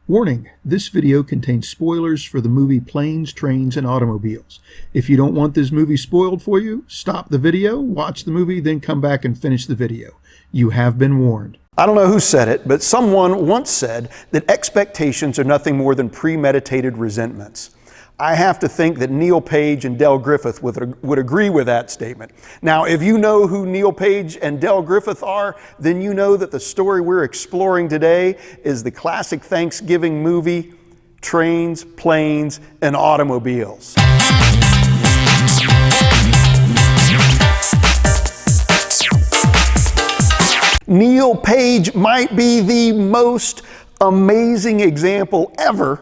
Warning, this video contains spoilers for the movie Planes, Trains, and Automobiles. If you don't want this movie spoiled for you, stop the video, watch the movie, then come back and finish the video. You have been warned. I don't know who said it, but someone once said that expectations are nothing more than premeditated resentments. I have to think that Neal Page and Dell Griffith would agree with that statement. Now, if you know who Neal Page and Dell Griffith are, then you know that the story we're exploring today is the classic Thanksgiving movie, Trains, Planes, and Automobiles. Neal Page might be the most amazing example ever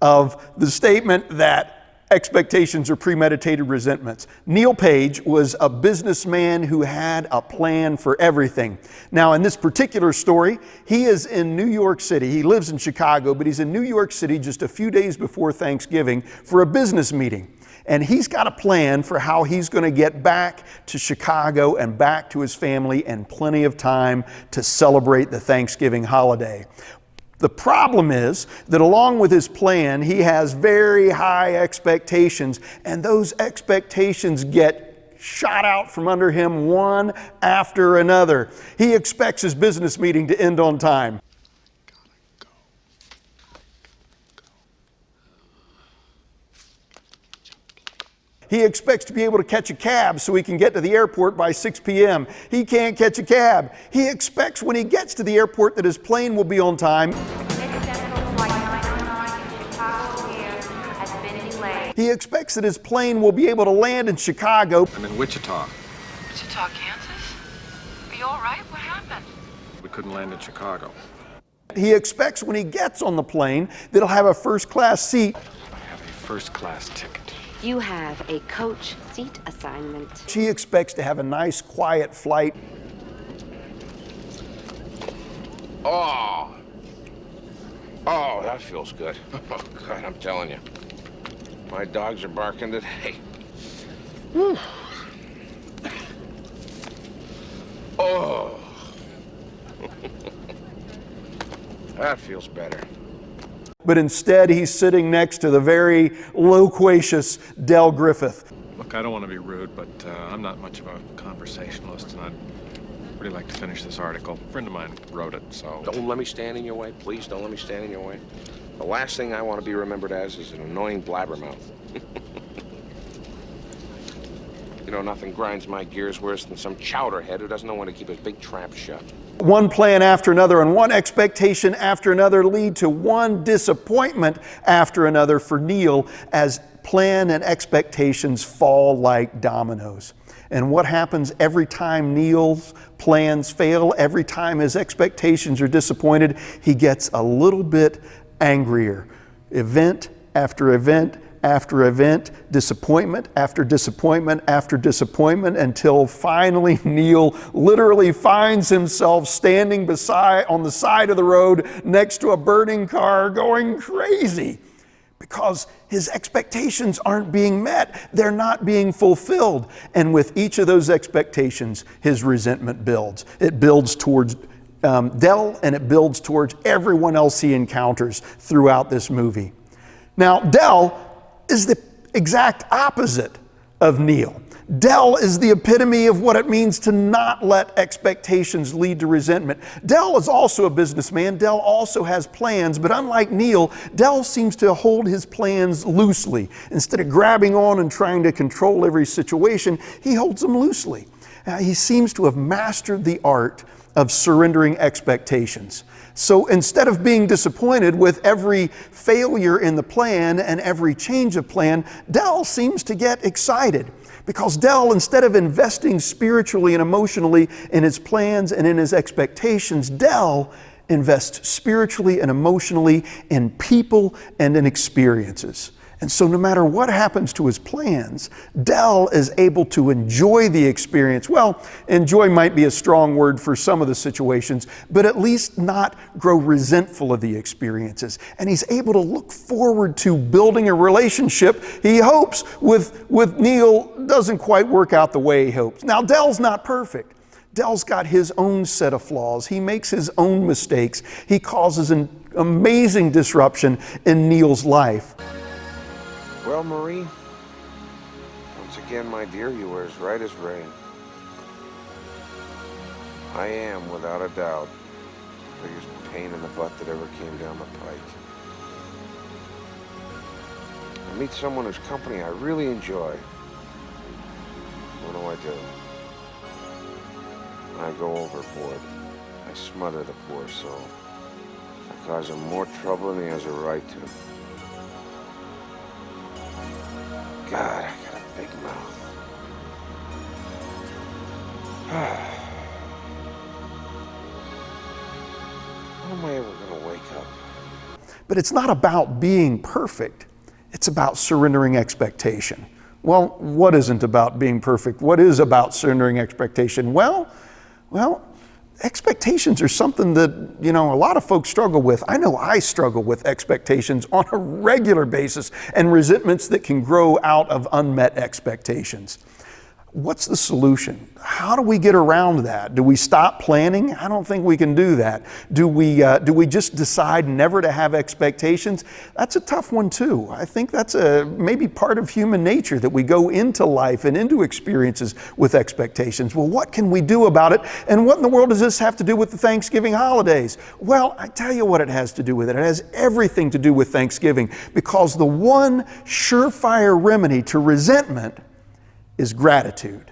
of the statement that expectations are premeditated resentments. Neal Page was a businessman who had a plan for everything. Now, in this particular story, he is in New York City. He lives in Chicago, but he's in New York City just a few days before Thanksgiving for a business meeting. And he's got a plan for how he's going to get back to Chicago and back to his family and plenty of time to celebrate the Thanksgiving holiday. The problem is that along with his plan, he has very high expectations, and those expectations get shot out from under him one after another. He expects his business meeting to end on time. He expects to be able to catch a cab so he can get to the airport by 6 p.m. He can't catch a cab. He expects when he gets to the airport that his plane will be on time. He expects that his plane will be able to land in Chicago. I'm in Wichita. Wichita, Kansas? Are you all right? What happened? We couldn't land in Chicago. He expects when he gets on the plane that he'll have a first-class seat. I have a first-class ticket. You have a coach seat assignment. She expects to have a nice, quiet flight. Oh, that feels good. Oh, God, I'm telling you. My dogs are barking today. Whew. Oh. That feels better. But instead, he's sitting next to the very loquacious Dell Griffith. Look, I don't want to be rude, but I'm not much of a conversationalist, and I'd really like to finish this article. A friend of mine wrote it, so... Don't let me stand in your way. Please don't let me stand in your way. The last thing I want to be remembered as is an annoying blabbermouth. You know, nothing grinds my gears worse than some chowderhead who doesn't know when to keep his big trap shut. One plan after another and one expectation after another lead to one disappointment after another for Neal as plan and expectations fall like dominoes. And what happens every time Neal's plans fail, every time his expectations are disappointed, he gets a little bit angrier. Event after event after event, disappointment after disappointment after disappointment, until finally Neal literally finds himself standing on the side of the road next to a burning car going crazy because his expectations aren't being met. They're not being fulfilled. And with each of those expectations, his resentment builds. It builds towards Dell, and it builds towards everyone else he encounters throughout this movie. Now, Dell is the exact opposite of Neal. Dell is the epitome of what it means to not let expectations lead to resentment. Dell is also a businessman. Dell also has plans, but unlike Neal, Dell seems to hold his plans loosely. Instead of grabbing on and trying to control every situation, he holds them loosely. He seems to have mastered the art of surrendering expectations. So instead of being disappointed with every failure in the plan and every change of plan, Dell seems to get excited. Because Dell, instead of investing spiritually and emotionally in his plans and in his expectations, Dell invests spiritually and emotionally in people and in experiences. And so no matter what happens to his plans, Dell is able to enjoy the experience. Well, enjoy might be a strong word for some of the situations, but at least not grow resentful of the experiences. And he's able to look forward to building a relationship he hopes with Neal doesn't quite work out the way he hopes. Now, Dell's not perfect. Dell's got his own set of flaws. He makes his own mistakes. He causes an amazing disruption in Neal's life. Well, Marie, once again, my dear, you were as right as rain. I am, without a doubt, the biggest pain in the butt that ever came down the pike. I meet someone whose company I really enjoy. What do? I go overboard. I smother the poor soul. I cause him more trouble than he has a right to. God, I got a big mouth. When am I ever gonna wake up? But it's not about being perfect. It's about surrendering expectation. Well, what isn't about being perfect? What is about surrendering expectation? Well, expectations are something that, a lot of folks struggle with. I know I struggle with expectations on a regular basis and resentments that can grow out of unmet expectations. What's the solution? How do we get around that? Do we stop planning? I don't think we can do that. Do we just decide never to have expectations? That's a tough one too. I think that's maybe part of human nature, that we go into life and into experiences with expectations. Well, what can we do about it? And what in the world does this have to do with the Thanksgiving holidays? Well, I tell you what it has to do with it. It has everything to do with Thanksgiving, because the one surefire remedy to resentment is gratitude.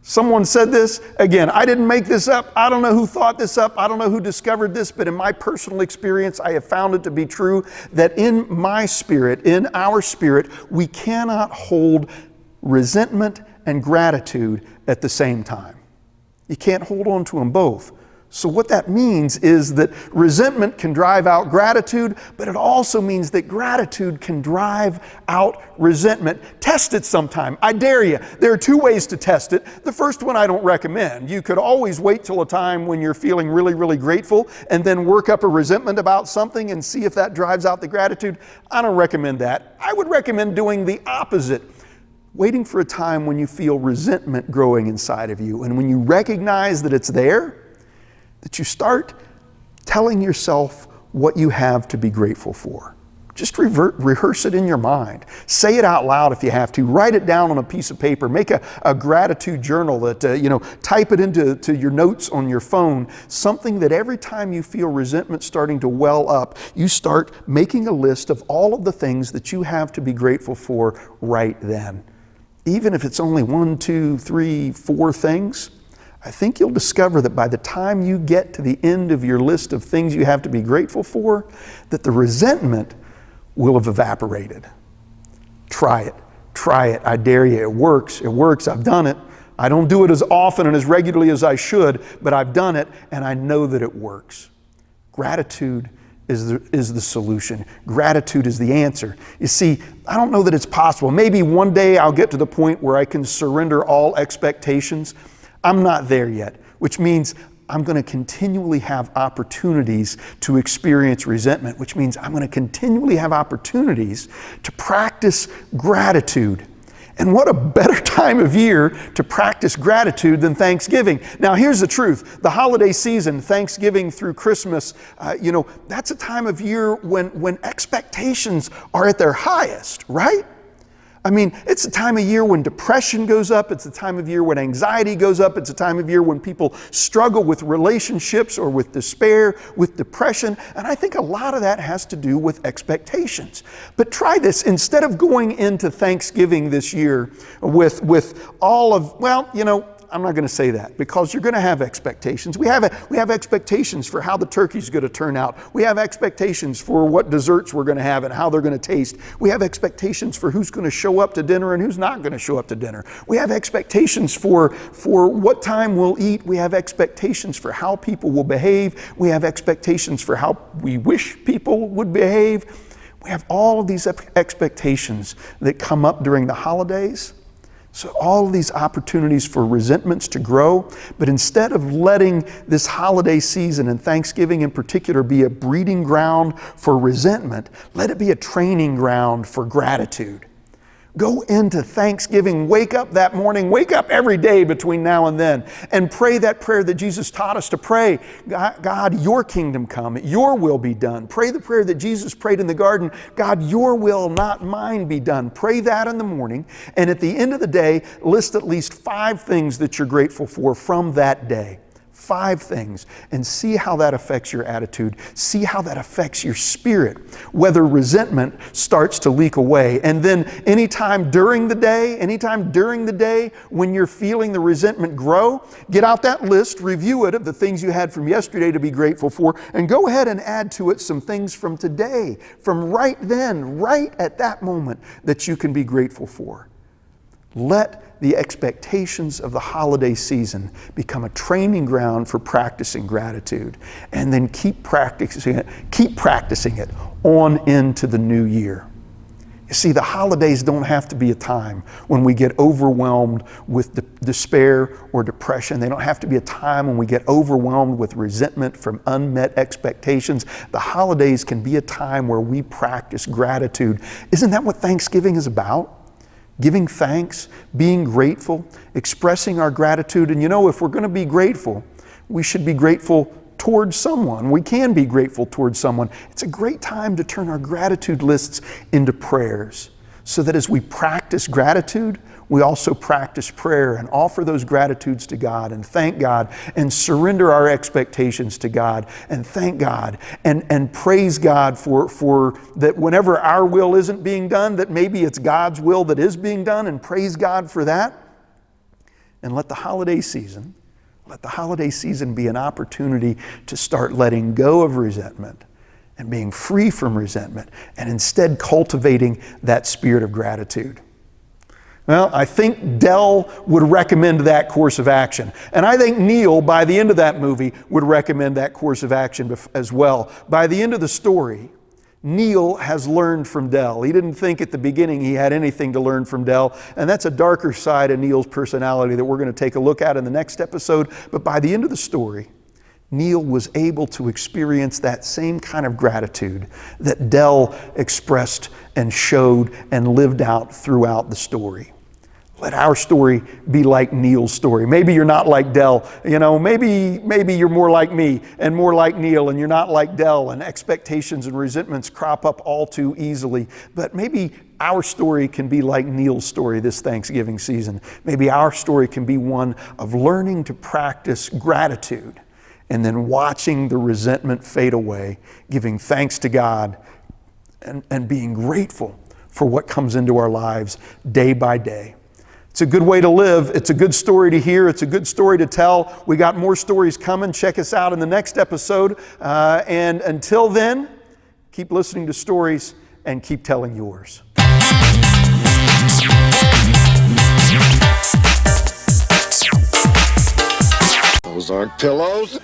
Someone said this, again, I didn't make this up. I don't know who thought this up. I don't know who discovered this, but in my personal experience, I have found it to be true that in my spirit, in our spirit, we cannot hold resentment and gratitude at the same time. You can't hold on to them both. So what that means is that resentment can drive out gratitude, but it also means that gratitude can drive out resentment. Test it sometime. I dare you. There are two ways to test it. The first one I don't recommend. You could always wait till a time when you're feeling really, really grateful and then work up a resentment about something and see if that drives out the gratitude. I don't recommend that. I would recommend doing the opposite. Waiting for a time when you feel resentment growing inside of you, and when you recognize that it's there, that you start telling yourself what you have to be grateful for. Just rehearse it in your mind. Say it out loud if you have to. Write it down on a piece of paper. Make a gratitude journal that, type it into your notes on your phone. Something that every time you feel resentment starting to well up, you start making a list of all of the things that you have to be grateful for right then. Even if it's only 1, 2, 3, 4 things, I think you'll discover that by the time you get to the end of your list of things you have to be grateful for, that the resentment will have evaporated. Try it. Try it. I dare you. It works. It works. I've done it. I don't do it as often and as regularly as I should, but I've done it, and I know that it works. Gratitude is the solution. Gratitude is the answer. You see, I don't know that it's possible. Maybe one day I'll get to the point where I can surrender all expectations. I'm not there yet, which means I'm going to continually have opportunities to experience resentment, which means I'm going to continually have opportunities to practice gratitude. And what a better time of year to practice gratitude than Thanksgiving. Now, here's the truth. The holiday season, Thanksgiving through Christmas, that's a time of year when expectations are at their highest, right? I mean, it's a time of year when depression goes up. It's a time of year when anxiety goes up. It's a time of year when people struggle with relationships or with despair, with depression. And I think a lot of that has to do with expectations. But try this. Instead of going into Thanksgiving this year with all of, I'm not going to say that, because you're going to have expectations. We have expectations for how the turkey's going to turn out. We have expectations for what desserts we're going to have and how they're going to taste. We have expectations for who's going to show up to dinner and who's not going to show up to dinner. We have expectations for what time we'll eat. We have expectations for how people will behave. We have expectations for how we wish people would behave. We have all of these expectations that come up during the holidays. So all of these opportunities for resentments to grow, but instead of letting this holiday season and Thanksgiving in particular be a breeding ground for resentment, let it be a training ground for gratitude. Go into Thanksgiving. Wake up that morning. Wake up every day between now and then and pray that prayer that Jesus taught us to pray. God, your kingdom come. Your will be done. Pray the prayer that Jesus prayed in the garden. God, your will, not mine, be done. Pray that in the morning. And at the end of the day, list at least 5 things that you're grateful for from that day. 5 things, and see how that affects your attitude. See how that affects your spirit, whether resentment starts to leak away. And then anytime during the day when you're feeling the resentment grow, get out that list, review it of the things you had from yesterday to be grateful for, and go ahead and add to it some things from today, from right then, right at that moment, that you can be grateful for. Let the expectations of the holiday season become a training ground for practicing gratitude, and then keep practicing it on into the new year. You see, the holidays don't have to be a time when we get overwhelmed with despair or depression. They don't have to be a time when we get overwhelmed with resentment from unmet expectations. The holidays can be a time where we practice gratitude. Isn't that what Thanksgiving is about? Giving thanks, being grateful, expressing our gratitude. And you know, if we're going to be grateful, we should be grateful towards someone. We can be grateful towards someone. It's a great time to turn our gratitude lists into prayers, so that as we practice gratitude, we also practice prayer and offer those gratitudes to God and thank God and surrender our expectations to God and thank God and praise God for that whenever our will isn't being done, that maybe it's God's will that is being done, and praise God for that. And let the holiday season be an opportunity to start letting go of resentment and being free from resentment, and instead cultivating that spirit of gratitude. Well, I think Dell would recommend that course of action. And I think Neal, by the end of that movie, would recommend that course of action as well. By the end of the story, Neal has learned from Dell. He didn't think at the beginning he had anything to learn from Dell, and that's a darker side of Neal's personality that we're going to take a look at in the next episode. But by the end of the story, Neal was able to experience that same kind of gratitude that Dell expressed and showed and lived out throughout the story. Let our story be like Neal's story. Maybe you're not like Dell. You know, maybe you're more like me and more like Neal, and you're not like Dell, and expectations and resentments crop up all too easily. But maybe our story can be like Neal's story this Thanksgiving season. Maybe our story can be one of learning to practice gratitude and then watching the resentment fade away, giving thanks to God and being grateful for what comes into our lives day by day. It's a good way to live. It's a good story to hear. It's a good story to tell. We got more stories coming. Check us out in the next episode. And until then, keep listening to stories and keep telling yours. Those aren't pillows.